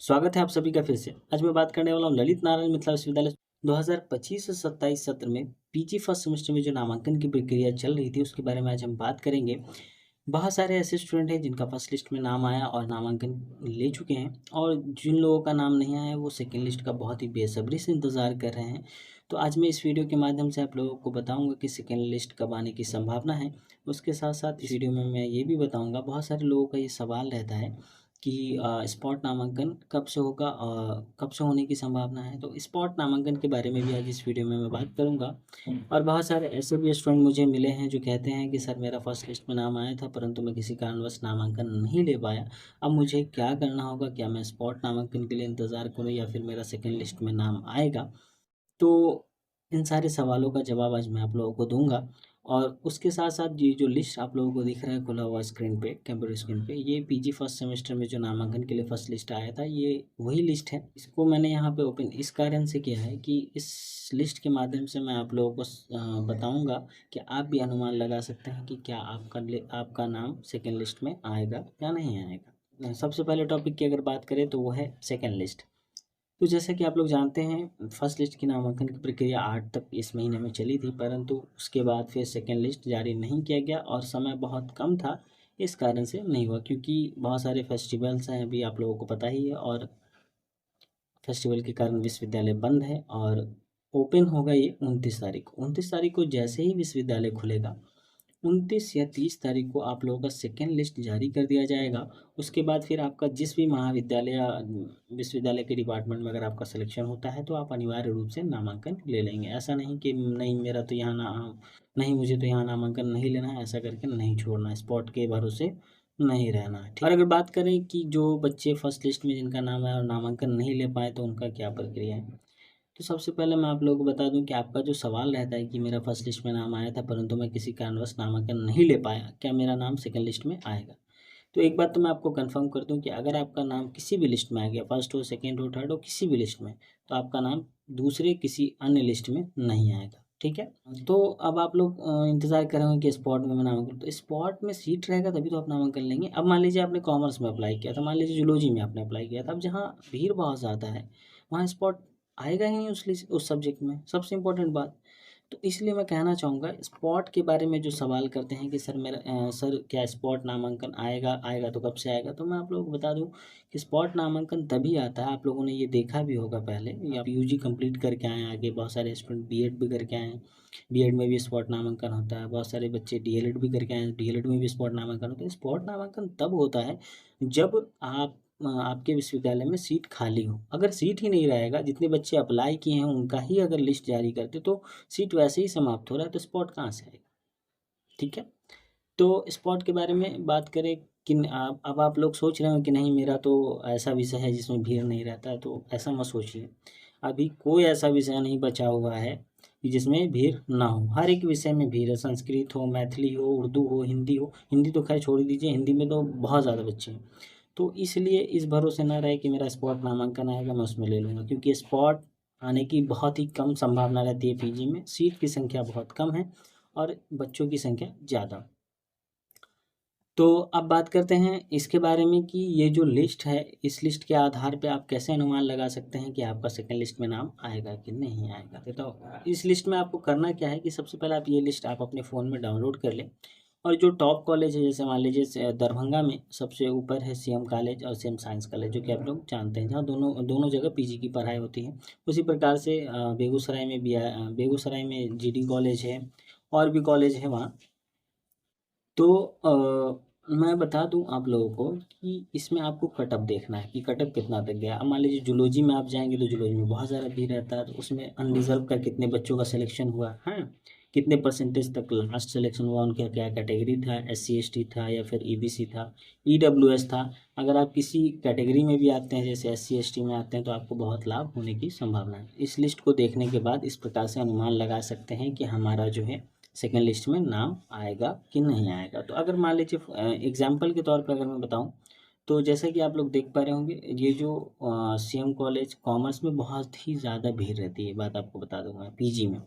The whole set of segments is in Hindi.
स्वागत है आप सभी का फिर से। आज मैं बात करने वाला हूँ ललित नारायण मिथिला विश्वविद्यालय 2025 से 27 सत्र में पीजी फर्स्ट सेमेस्टर में जो नामांकन की प्रक्रिया चल रही थी उसके बारे में आज हम बात करेंगे। बहुत सारे ऐसे स्टूडेंट हैं जिनका फर्स्ट लिस्ट में नाम आया और नामांकन ले चुके हैं, और जिन लोगों का नाम नहीं आया वो सेकेंड लिस्ट का बहुत ही बेसब्री से इंतज़ार कर रहे हैं। तो आज मैं इस वीडियो के माध्यम से आप लोगों को बताऊंगा कि सेकेंड लिस्ट कब आने की संभावना है। उसके साथ साथ इस वीडियो में मैं ये भी बताऊंगा, बहुत सारे लोगों का ये सवाल रहता है कि स्पॉट नामांकन कब से होगा और कब से होने की संभावना है। तो स्पॉट नामांकन के बारे में भी आज इस वीडियो में मैं बात करूंगा। और बहुत सारे ऐसे भी स्टूडेंट मुझे मिले हैं जो कहते हैं कि सर मेरा फर्स्ट लिस्ट में नाम आया था परंतु मैं किसी कारणवश नामांकन नहीं ले पाया। अब मुझे क्या करना होगा, क्या मैं स्पॉट नामांकन के लिए इंतज़ार करूँ या फिर मेरा सेकेंड लिस्ट में नाम आएगा? तो इन सारे सवालों का जवाब आज मैं आप लोगों को दूँगा। और उसके साथ-साथ ये जो लिस्ट आप लोगों को दिख रहा है खुला हुआ स्क्रीन पे, कंप्यूटर स्क्रीन पे, ये पीजी फर्स्ट सेमेस्टर में जो नामांकन के लिए फर्स्ट लिस्ट आया था, ये वही लिस्ट है। इसको मैंने यहाँ पे ओपन इस कारण से किया है कि इस लिस्ट के माध्यम से मैं आप लोगों को बताऊँगा कि आप भी अनुमान लगा सकते हैं कि क्या आपका नाम सेकंड लिस्ट में आएगा या नहीं आएगा। सबसे पहले टॉपिक की अगर बात करें तो वो है सेकंड लिस्ट। तो जैसा कि आप लोग जानते हैं फर्स्ट लिस्ट की नामांकन की प्रक्रिया 8 तक इस महीने में चली थी, परंतु उसके बाद फिर सेकेंड लिस्ट जारी नहीं किया गया और समय बहुत कम था, इस कारण से नहीं हुआ। क्योंकि बहुत सारे फेस्टिवल्स हैं, अभी आप लोगों को पता ही है, और फेस्टिवल के कारण विश्वविद्यालय बंद है। और ओपन होगा ये 29 तारीख को। 29 तारीख को जैसे ही विश्वविद्यालय खुलेगा, 29 या 30 तारीख को आप लोगों का सेकेंड लिस्ट जारी कर दिया जाएगा। उसके बाद फिर आपका जिस भी महाविद्यालय या विश्वविद्यालय के डिपार्टमेंट में अगर आपका सिलेक्शन होता है तो आप अनिवार्य रूप से नामांकन ले लेंगे। ऐसा नहीं कि नहीं मेरा तो यहाँ ना, नहीं मुझे तो यहाँ नामांकन नहीं लेना है, ऐसा करके नहीं छोड़ना है, स्पॉट के भरोसे नहीं रहना है, ठीक। और अगर बात करें कि जो बच्चे फर्स्ट लिस्ट में जिनका नाम है और नामांकन नहीं ले पाए तो उनका क्या प्रक्रिया है, तो सबसे पहले मैं आप लोगों को बता दूं कि आपका जो सवाल रहता है कि मेरा फर्स्ट लिस्ट में नाम आया था परंतु मैं किसी कारणवश नामांकन नहीं ले पाया, क्या मेरा नाम सेकंड लिस्ट में आएगा? तो एक बात तो मैं आपको कंफर्म कर दूं कि अगर आपका नाम किसी भी लिस्ट में आ गया, फर्स्ट हो, सेकंड हो, थर्ड हो, किसी भी लिस्ट में, तो आपका नाम दूसरे किसी अन्य लिस्ट में नहीं आएगा, ठीक है। तो अब आप लोग इंतजार कर रहे हो कि स्पॉट में मैं नामांकन, तो स्पॉट में सीट रहेगा तभी तो आप नामांकन लेंगे। अब मान लीजिए आपने कॉमर्स में अप्लाई किया था, मान लीजिए जूलॉजी में आपने अप्लाई किया था, अब जहाँ भीड़ बहुत ज़्यादा है वहाँ स्पॉट आएगा ही नहीं उस सब्जेक्ट में, सबसे इम्पोर्टेंट बात। तो इसलिए मैं कहना चाहूँगा स्पॉट के बारे में जो सवाल करते हैं कि सर मेरा सर क्या स्पॉट नामांकन आएगा, आएगा तो कब से आएगा, तो मैं आप लोगों को बता दूं कि स्पॉट नामांकन तभी आता है, आप लोगों ने ये देखा भी होगा पहले, या आप यूजी कंप्लीट करके आए, आगे बहुत सारे स्टूडेंट बीएड भी करके आए हैं, बीएड में भी स्पॉट नामांकन होता है, बहुत सारे बच्चे डीएलएड भी करके आए हैं, डीएलएड में भी स्पॉट नामांकन होता है। स्पॉट नामांकन तब होता है जब आपके विश्वविद्यालय में सीट खाली हो। अगर सीट ही नहीं रहेगा, जितने बच्चे अप्लाई किए हैं उनका ही अगर लिस्ट जारी करते तो सीट वैसे ही समाप्त हो रहा है, तो स्पॉट कहाँ से आएगा, ठीक है। तो स्पॉट के बारे में बात करें कि आप अब आप लोग सोच रहे हो कि नहीं मेरा तो ऐसा विषय है जिसमें भीड़ नहीं रहता है, तो ऐसा मत सोचिए। अभी कोई ऐसा विषय नहीं बचा हुआ है कि जिसमें भीड़ ना हो, हर एक विषय में भीड़ है। संस्कृत हो, मैथिली हो, उर्दू हो, हिंदी हो, हिंदी तो खैर छोड़ ही दीजिए, हिंदी में तो बहुत ज़्यादा बच्चे हैं। तो इसलिए इस भरोसे ना रहे कि मेरा स्पॉट नामांकन आएगा मैं उसमें ले लूँगा, क्योंकि स्पॉट आने की बहुत ही कम संभावना रहती है। पीजी में सीट की संख्या बहुत कम है और बच्चों की संख्या ज़्यादा। तो अब बात करते हैं इसके बारे में कि ये जो लिस्ट है, इस लिस्ट के आधार पे आप कैसे अनुमान लगा सकते हैं कि आपका सेकंड लिस्ट में नाम आएगा कि नहीं आएगा। तो इस लिस्ट में आपको करना क्या है कि सबसे पहले आप ये लिस्ट आप अपने फ़ोन में डाउनलोड कर लें, और जो टॉप कॉलेज है, जैसे मान लीजिए दरभंगा में सबसे ऊपर है सीएम कॉलेज और सीएम साइंस कॉलेज, जो कि आप लोग जानते हैं, जहाँ दोनों दोनों जगह पीजी की पढ़ाई होती है। उसी प्रकार से बेगूसराय में भी बेगूसराय में जीडी कॉलेज है, और भी कॉलेज है वहाँ। तो मैं बता दूं आप लोगों को कि इसमें आपको कट ऑफ देखना है कि कट ऑफ कितना तक गया। अब मान लीजिए जूलॉजी में आप जाएंगे तो जूलॉजी में बहुत ज़्यादा भीड़ रहता है, तो उसमें अनरिजर्व का कितने बच्चों का सिलेक्शन हुआ है, कितने परसेंटेज तक लास्ट सिलेक्शन हुआ, उनका क्या कैटेगरी था, एससी एसटी था या फिर ईबीसी था, ईडब्ल्यूएस था। अगर आप किसी कैटेगरी में भी आते हैं, जैसे एससी एसटी में आते हैं, तो आपको बहुत लाभ होने की संभावना है। इस लिस्ट को देखने के बाद इस प्रकार से अनुमान लगा सकते हैं कि हमारा जो है सेकेंड लिस्ट में नाम आएगा कि नहीं आएगा। तो अगर मान लीजिए एग्जाम्पल के तौर पर अगर मैं बताऊं, तो जैसा कि आप लोग देख पा रहे होंगे, ये जो सीएम कॉलेज कॉमर्स में बहुत ही ज़्यादा भीड़ रहती है, बात आपको बता दूंगा पीजी में।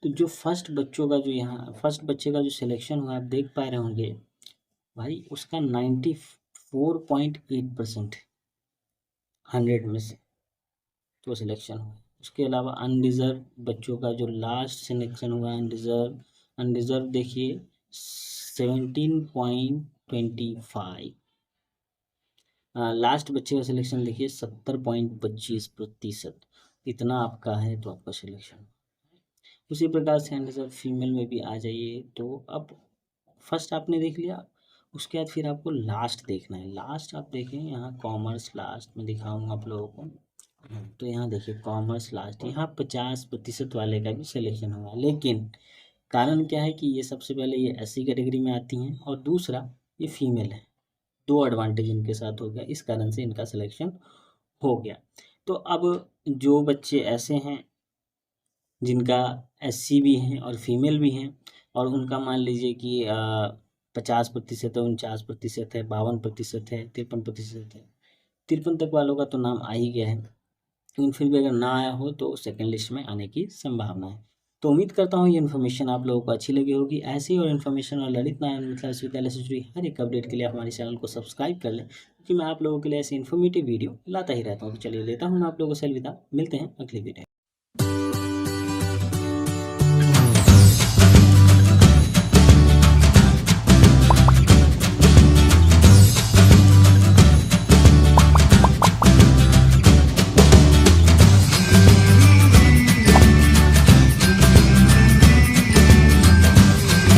तो जो फर्स्ट बच्चों का जो यहाँ फर्स्ट बच्चे का जो सिलेक्शन हुआ आप देख पा रहे होंगे, भाई उसका 94.8%। 100 में से तो सिलेक्शन हुआ। उसके अलावा अनरिजर्व बच्चों का जो लास्ट सिलेक्शन हुआ अनरिजर्व, अनरिजर्व देखिए 17.25, लास्ट बच्चे का सिलेक्शन देखिए 70.25%, इतना आपका है तो आपका सिलेक्शन। उसी प्रकार से अनरिजर्व फीमेल में भी आ जाइए। तो अब फर्स्ट आपने देख लिया, उसके बाद फिर आपको लास्ट देखना है। लास्ट आप देखें यहाँ कॉमर्स लास्ट में दिखाऊंगा आप लोगों को। तो यहाँ देखिए कॉमर्स लास्ट, यहाँ 50% वाले का भी सिलेक्शन हुआ, लेकिन कारण क्या है कि ये सबसे पहले ये SC कैटेगरी में आती हैं और दूसरा ये फीमेल है, दो एडवांटेज इनके साथ हो गया, इस कारण से इनका सिलेक्शन हो गया। तो अब जो बच्चे ऐसे हैं जिनका SC भी हैं और फीमेल भी हैं और उनका मान लीजिए कि 50% है, 49% है, 52% है, 53% है, 53 तक वालों का तो नाम आ ही गया है, लेकिन फिर भी अगर ना आया हो तो सेकंड लिस्ट में आने की संभावना है। तो उम्मीद करता हूँ ये इन्फॉर्मेशन आप लोगों को अच्छी लगी होगी। ऐसी और इन्फॉर्मेशन और ललित नारायण मिथिला विश्वविद्यालय से जुड़ी हर एक अपडेट के लिए हमारे चैनल को सब्सक्राइब कर लें, क्योंकि मैं आप लोगों के लिए ऐसी इन्फॉर्मेटिव वीडियो लाता ही रहता हूँ। तो चलिए लेता हूँ मैं आप लोगों से अलविदा, मिलते हैं अगली वीडियो।